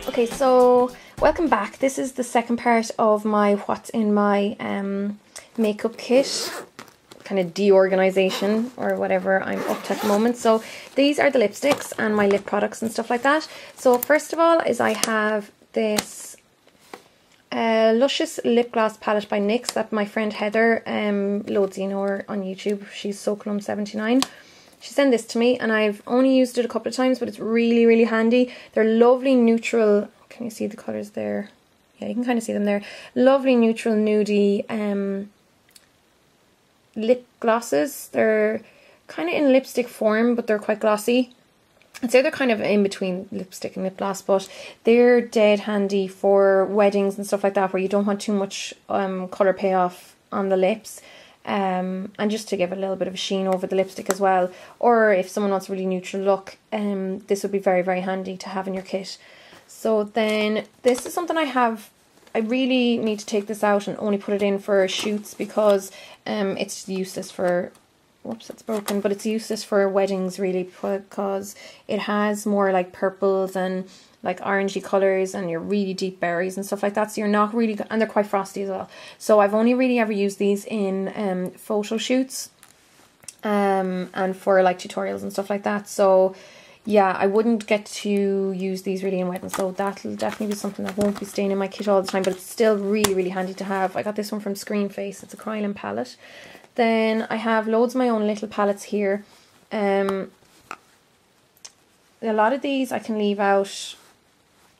Okay, so welcome back. This is the second part of my what's in my makeup kit kind of deorganization or whatever I'm up to at the moment. So these are the lipsticks and my lip products and stuff like that. So first of all is I have this Luscious Lip Gloss palette by NYX that my friend Heather, loads, you know her on YouTube, she's SoClum79. She sent this to me and I've only used it a couple of times, but it's really, really handy. They're lovely neutral, can you see the colours there? Yeah, you can kind of see them there. Lovely neutral nudie lip glosses. They're kind of in lipstick form, but they're quite glossy. I'd say they're kind of in between lipstick and lip gloss, but they're dead handy for weddings and stuff like that where you don't want too much colour payoff on the lips. And just to give a little bit of a sheen over the lipstick as well, or if someone wants a really neutral look, this would be very, very handy to have in your kit. So then this is something I really need to take this out and only put it in for shoots because it's useless for, whoops, it's broken, but it's useless for weddings really because it has more like purples and like orangey colours and your really deep berries and stuff like that, so you're not really, and they're quite frosty as well. So I've only really ever used these in photo shoots and for like tutorials and stuff like that. So yeah, I wouldn't get to use these really in weddings, so that'll definitely be something that won't be staying in my kit all the time, but it's still really, really handy to have. I got this one from Screen Face, it's a Krylon palette. Then I have loads of my own little palettes here. A lot of these I can leave out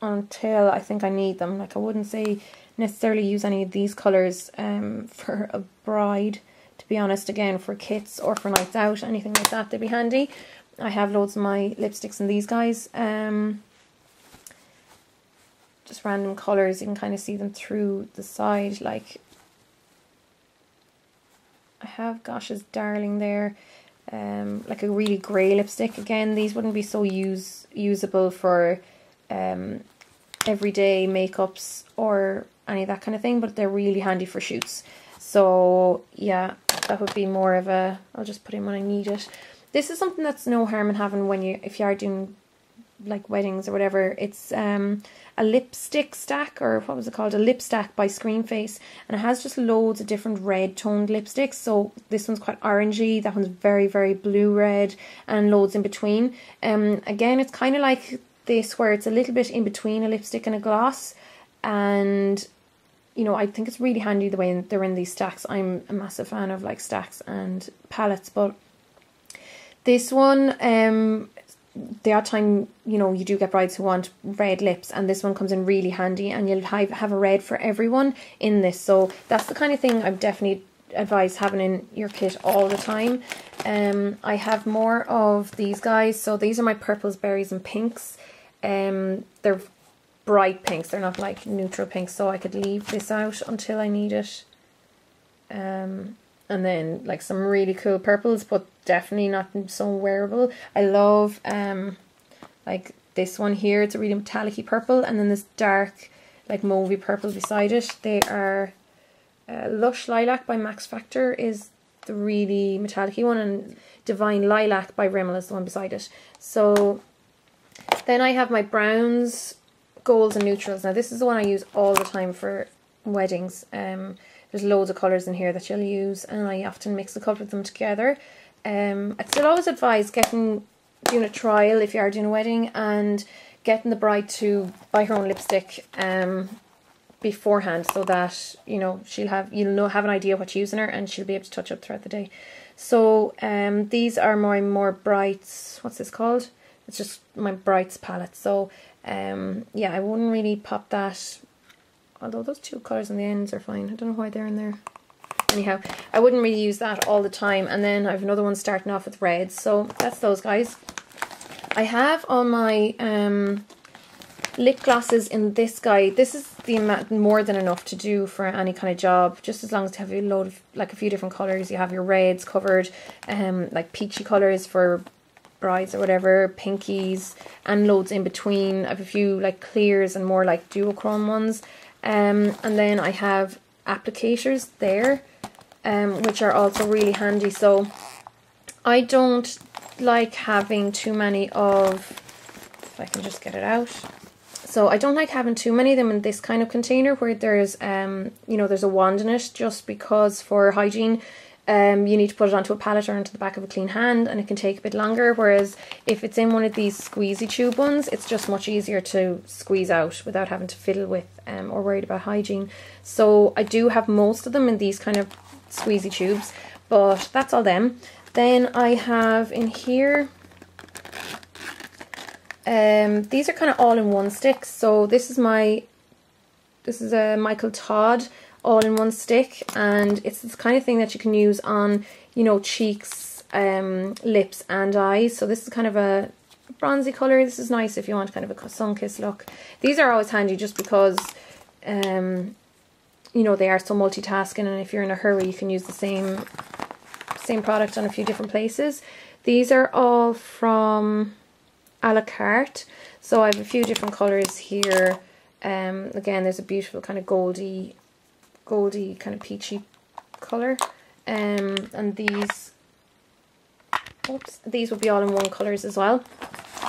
until I think I need them. Like I wouldn't say necessarily use any of these colours for a bride, to be honest. Again, for kits or for nights out, anything like that, they'd be handy. I have loads of my lipsticks in these guys. Just random colours, you can kind of see them through the side. Like I have Gosh's Darling there, like a really grey lipstick. Again, these wouldn't be so usable for everyday makeups or any of that kind of thing, but they're really handy for shoots. So yeah, that would be more of a, I'll just put in when I need it. This is something that's no harm in having when if you are doing like weddings or whatever. It's a lipstick stack, or what was it called, a lip stack by Screen Face, and it has just loads of different red toned lipsticks. So this one's quite orangey, that one's very, very blue red, and loads in between. Again, it's kind of like this where it's a little bit in between a lipstick and a gloss, and you know, I think it's really handy the way they're in these stacks. I'm a massive fan of like stacks and palettes, but this one, the odd time, you know, you do get brides who want red lips, and this one comes in really handy, and you'll have a red for everyone in this. So that's the kind of thing I've definitely advised having in your kit all the time. I have more of these guys. So these are my purples, berries and pinks. They're bright pinks, they're not like neutral pinks, so I could leave this out until I need it. And then like some really cool purples, but definitely not so wearable. I love like this one here, it's a really metallic-y purple, and then this dark like mauvey purple beside it. They are Lush Lilac by Max Factor is the really metallic-y one, and Divine Lilac by Rimmel is the one beside it. So then I have my browns, golds and neutrals. Now this is the one I use all the time for weddings. There's loads of colours in here that you'll use, and I often mix a couple of them together. I'd still always advise doing a trial if you are doing a wedding, and getting the bride to buy her own lipstick beforehand, so that you know have an idea what you're using her, and she'll be able to touch up throughout the day. So these are my more brights. What's this called? It's just my brights palette. So yeah, I wouldn't really pop that. Although those two colours on the ends are fine. I don't know why they're in there. Anyhow, I wouldn't really use that all the time. And then I have another one starting off with reds. So that's those guys. I have all my lip glosses in this guy. This is the amount, more than enough to do for any kind of job. Just as long as you have a load of, like a few different colours. You have your reds covered, like peachy colours for brides or whatever, pinkies, and loads in between. I have a few like clears and more like duochrome ones. And then I have applicators there, which are also really handy. So I don't like having too many of, if I can just get it out. So I don't like having too many of them in this kind of container where there's, you know, there's a wand in it, just because for hygiene, you need to put it onto a palette or onto the back of a clean hand, and it can take a bit longer. Whereas if it's in one of these squeezy tube ones, it's just much easier to squeeze out without having to fiddle with or worried about hygiene. So I do have most of them in these kind of squeezy tubes, but that's all them. Then I have in here, these are kind of all-in-one sticks. So this is a Michael Todd all-in-one stick, and it's this kind of thing that you can use on, you know, cheeks, lips and eyes. So this is kind of a bronzy colour. This is nice if you want kind of a sun-kissed look. These are always handy just because, you know, they are so multitasking, and if you're in a hurry you can use the same product on a few different places. These are all from a la carte, so I have a few different colours here. Again, there's a beautiful kind of goldy kind of peachy colour, and these would be all in one colours as well.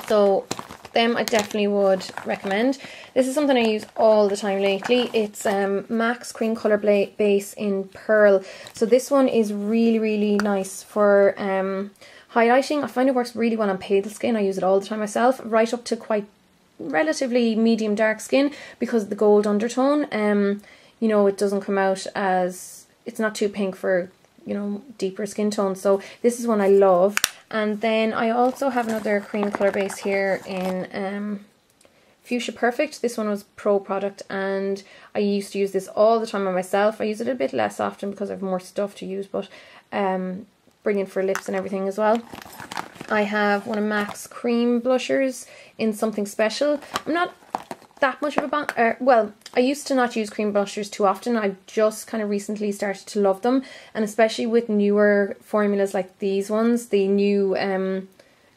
So them I definitely would recommend. This is something I use all the time lately. It's MAC's cream colour base in Pearl. So this one is really nice for highlighting. I find it works really well on pale skin. I use it all the time myself, right up to quite relatively medium dark skin, because of the gold undertone. You know, it doesn't come out as, it's not too pink for, you know, deeper skin tones. So this is one I love. And then I also have another cream colour base here in Fuchsia Perfect. This one was Pro product, and I used to use this all the time on myself. I use it a bit less often because I have more stuff to use, but brilliant for lips and everything as well. I have one of MAC's cream blushers in Something Special. I'm not that much of a well, I used to not use cream blushers too often. I've just kind of recently started to love them, and especially with newer formulas like these ones, the new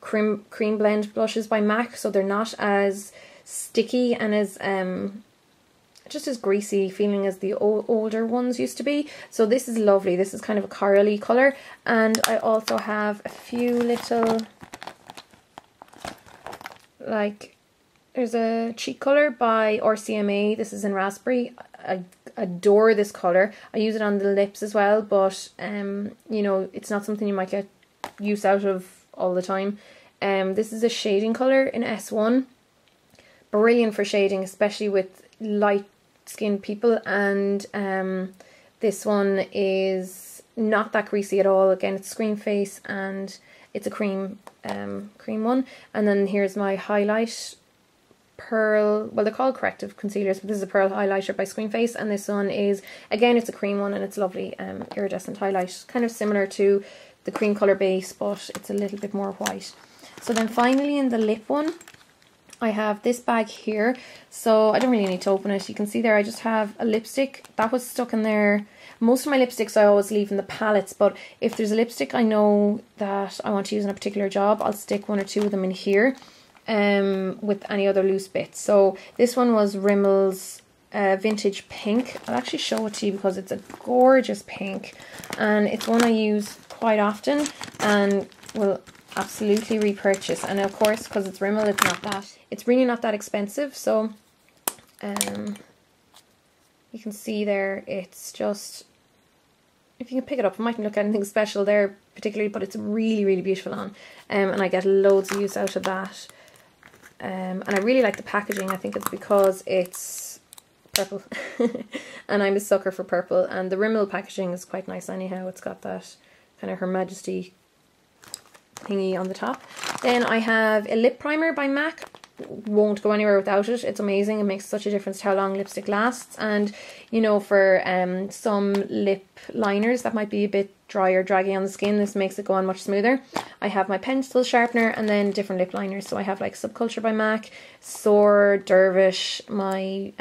cream blend blushes by MAC, so they're not as sticky and as just as greasy feeling as the older ones used to be. So this is lovely. This is kind of a corally colour, and I also have a few little, like, there's a cheek colour by RCMA. This is in Raspberry. I adore this colour. I use it on the lips as well, but you know, it's not something you might get use out of all the time. This is a shading colour in S1. Brilliant for shading, especially with light skinned people, and this one is not that greasy at all. Again, it's Screen Face, and it's a cream one. And then here's my highlight Pearl, well, they're called corrective concealers, but this is a Pearl highlighter by Screen Face, and this one is, again, it's a cream one, and it's lovely iridescent highlight, kind of similar to the cream colour base, but it's a little bit more white. So then finally in the lip one, I have this bag here. So I don't really need to open it. You can see there I just have a lipstick that was stuck in there. Most of my lipsticks I always leave in the palettes, but if there's a lipstick I know that I want to use in a particular job, I'll stick one or two of them in here with any other loose bits. So this one was Rimmel's Vintage Pink. I'll actually show it to you because it's a gorgeous pink, and it's one I use quite often and will absolutely repurchase. And of course, because it's Rimmel, it's really not that expensive. So you can see there, it's just, if you can pick it up, it mightn't look anything special there particularly, but it's really beautiful on, and I get loads of use out of that. And I really like the packaging. I think it's because it's purple and I'm a sucker for purple, and the Rimmel packaging is quite nice anyhow. It's got that kind of Her Majesty thingy on the top. Then I have a lip primer by MAC. Won't go anywhere without it. It's amazing. It makes such a difference to how long lipstick lasts. And you know, for some lip liners that might be a bit dry or draggy on the skin, this makes it go on much smoother. I have my pencil sharpener and then different lip liners. So I have like Subculture by MAC, Soar, Dervish, my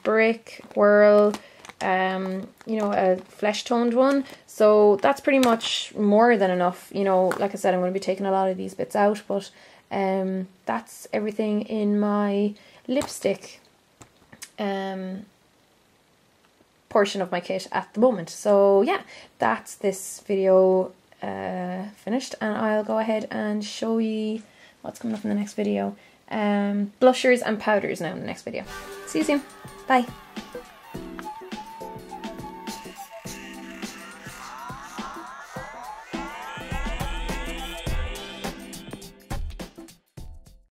Brick, Whirl, you know, a flesh toned one. So that's pretty much more than enough. You know, like I said, I'm going to be taking a lot of these bits out, but that's everything in my lipstick portion of my kit at the moment. So yeah, that's this video finished, and I'll go ahead and show you what's coming up in the next video. blushers and powders now in the next video. See you soon. Bye.